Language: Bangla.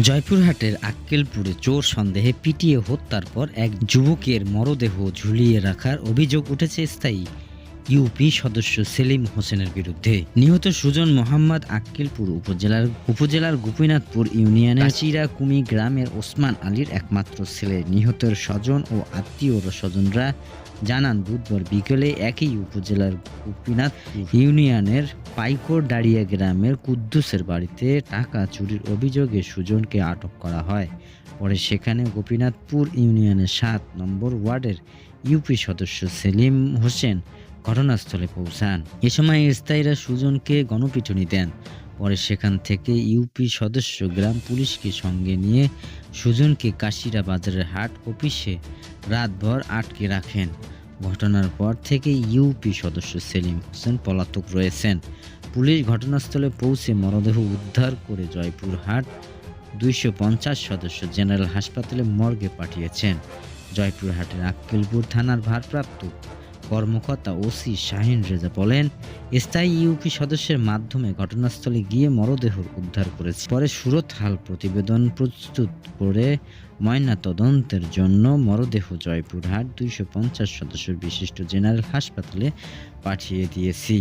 জয়পুরহাটের আক্কেলপুরে চোর সন্দেহে পিটিয়ে হত্যার পর এক যুবকের মরদেহ ঝুলিয়ে রাখার অভিযোগ উঠেছে স্থায়ী ইউপি সদস্য সেলিম হোসেনের বিরুদ্ধে। নিহত সুজন মোহাম্মদ আক্কেলপুর উপজেলার গোপীনাথপুর ইউনিয়নের চিরাকুমি গ্রামের ওসমান আলীর একমাত্র ছেলে। নিহতের স্বজন ও আত্মীয় স্বজনরা জানান, বুধবার বিকেলে একই উপজেলার গোপীনাথপুর ইউনিয়নের পাইকরদাড়িয়া গ্রামের কুদ্দুসের বাড়িতে টাকা চুরির অভিযোগে সুজনকে আটক করা হয়। পরে সেখানে গোপীনাথপুর ইউনিয়নের ৭ নম্বর ওয়ার্ডের ইউপি সদস্য সেলিম হোসেন ঘটনাস্থলে পৌঁছান। এ সময় স্থায়ীরা সুজনকে গণপিটুনি দেন। পরে সেখান থেকে ইউপি সদস্য গ্রাম পুলিশকে সঙ্গে নিয়ে সুজনকে কাশিরা বাজারের হাট অফিসে রাতভর আটকে রাখেন। ঘটনার পর থেকে ইউপি সদস্য সেলিম হোসেন পলাতক রয়েছেন। পুলিশ ঘটনাস্থলে পৌঁছে মরদেহ উদ্ধার করে জয়পুরহাট ২৫০ সদস্য জেনারেল হাসপাতালে মর্গে পাঠিয়েছেন। জয়পুরহাটের আক্কেলপুর থানার ভারপ্রাপ্ত কর্মকর্তা ওসি শাহিন রেজা বলেন, স্থায়ী ইউপি সদস্যের মাধ্যমে ঘটনাস্থলে গিয়ে মরদেহ উদ্ধার করেছে। পরে সুরতহাল প্রতিবেদন প্রস্তুত করে ময়নাতদন্তের জন্য মরদেহ জয়পুরহাট ২৫০ সদস্য বিশিষ্ট জেনারেল হাসপাতালে পাঠিয়ে দিয়েছি।